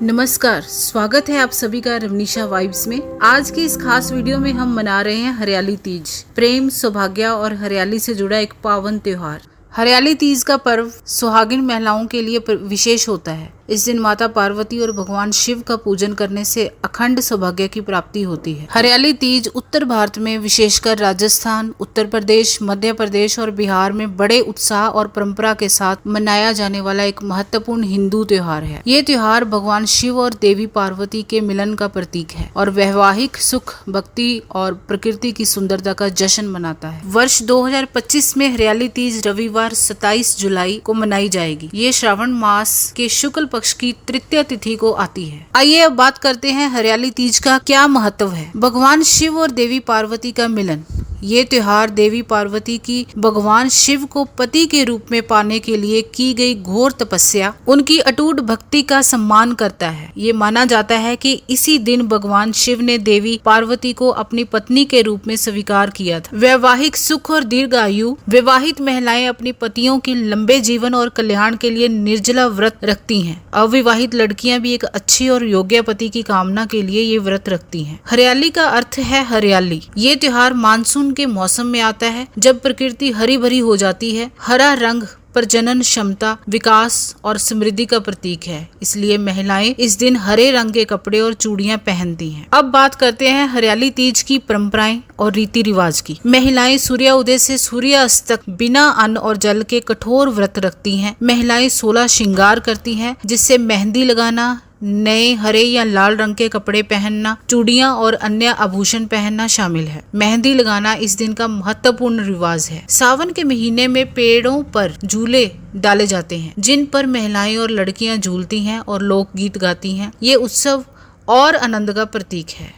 नमस्कार, स्वागत है आप सभी का रवनीशा वाइब्स में। आज की इस खास वीडियो में हम मना रहे हैं हरियाली तीज। प्रेम, सौभाग्य और हरियाली से जुड़ा एक पावन त्योहार। हरियाली तीज का पर्व सुहागिन महिलाओं के लिए विशेष होता है। इस दिन माता पार्वती और भगवान शिव का पूजन करने से अखंड सौभाग्य की प्राप्ति होती है। हरियाली तीज उत्तर भारत में, विशेषकर राजस्थान, उत्तर प्रदेश, मध्य प्रदेश और बिहार में बड़े उत्साह और परंपरा के साथ मनाया जाने वाला एक महत्वपूर्ण हिंदू त्योहार है। ये त्योहार भगवान शिव और देवी पार्वती के मिलन का प्रतीक है और वैवाहिक सुख, भक्ति और प्रकृति की सुंदरता का जश्न मनाता है। वर्ष 2025 में हरियाली तीज रविवार 27 जुलाई को मनाई जाएगी। ये श्रावण मास के शुक्ल पक्ष की तृतीय तिथि को आती है। आइए अब बात करते हैं हरियाली तीज का क्या महत्व है। भगवान शिव और देवी पार्वती का मिलन। ये त्योहार देवी पार्वती की भगवान शिव को पति के रूप में पाने के लिए की गई घोर तपस्या, उनकी अटूट भक्ति का सम्मान करता है। ये माना जाता है कि इसी दिन भगवान शिव ने देवी पार्वती को अपनी पत्नी के रूप में स्वीकार किया था। वैवाहिक सुख और दीर्घ आयु। विवाहित महिलाएं अपनी पतियों के लंबे जीवन और कल्याण के लिए निर्जला व्रत रखती हैं। अविवाहित लड़कियां भी एक अच्छी और योग्य पति की कामना के लिए ये व्रत रखती हैं। हरियाली का अर्थ है हरियाली। ये त्योहार मानसून के मौसम में आता है, जब प्रकृति हरी भरी हो जाती है। हरा रंग प्रजनन क्षमता, विकास और समृद्धि का प्रतीक है, इसलिए महिलाएं इस दिन हरे रंग के कपड़े और चूड़ियां पहनती हैं। अब बात करते हैं हरियाली तीज की परंपराएं और रीति रिवाज की। महिलाएं सूर्योदय से सूर्यास्त तक बिना अन्न और जल के कठोर व्रत रखती हैं। महिलाएं 16 श्रृंगार करती हैं, जिससे मेहंदी लगाना, नए हरे या लाल रंग के कपड़े पहनना, चूड़ियां और अन्य आभूषण पहनना शामिल है। मेहंदी लगाना इस दिन का महत्वपूर्ण रिवाज है। सावन के महीने में पेड़ों पर झूले डाले जाते हैं, जिन पर महिलाएं और लड़कियां झूलती हैं और लोकगीत गाती हैं। ये उत्सव और आनंद का प्रतीक है।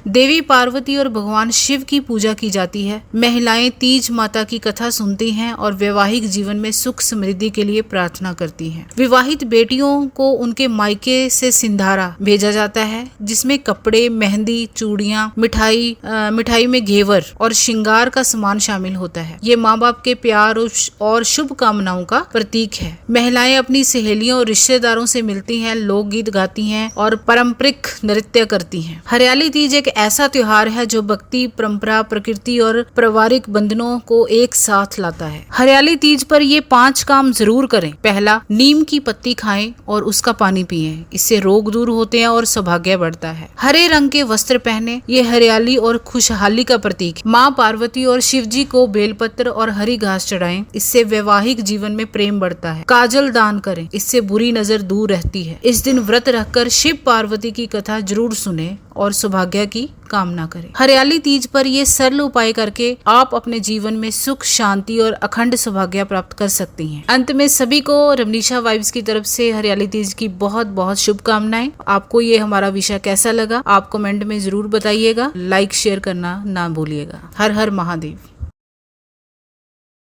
देवी पार्वती और भगवान शिव की पूजा की जाती है। महिलाएं तीज माता की कथा सुनती हैं और वैवाहिक जीवन में सुख समृद्धि के लिए प्रार्थना करती हैं। विवाहित बेटियों को उनके मायके से सिंधारा भेजा जाता है, जिसमें कपड़े, मेहंदी, चूड़ियां, मिठाई में घेवर और श्रृंगार का सामान शामिल होता है। ये माँ बाप के प्यार और शुभ कामनाओं का प्रतीक है। महिलाएं अपनी सहेलियों और रिश्तेदारों से मिलती हैं, लोकगीत गाती हैं और पारंपरिक नृत्य करती हैं। हरियाली तीज एक ऐसा त्योहार है जो भक्ति, परंपरा, प्रकृति और पारिवारिक बंधनों को एक साथ लाता है। हरियाली तीज पर ये 5 काम जरूर करें। पहला, नीम की पत्ती खाएं और उसका पानी पिएं। इससे रोग दूर होते हैं और सौभाग्य बढ़ता है। हरे रंग के वस्त्र पहने। ये हरियाली और खुशहाली का प्रतीक है। माँ पार्वती और शिव जी को बेलपत्र और हरी घास चढ़ाएं। इससे वैवाहिक जीवन में प्रेम बढ़ता है। काजल दान करें, इससे बुरी नजर दूर रहती है। इस दिन व्रत रखकर शिव पार्वती की कथा जरूर सुने और सौभाग्य की कामना करें। हरियाली तीज पर ये सरल उपाय करके आप अपने जीवन में सुख, शांति और अखंड सौभाग्य प्राप्त कर सकती हैं। अंत में सभी को रवनीशा वाइब्स की तरफ से हरियाली तीज की बहुत बहुत शुभकामनाएं। आपको ये हमारा विषय कैसा लगा, आप कमेंट में जरूर बताइएगा। लाइक शेयर करना ना भूलिएगा। हर हर महादेव।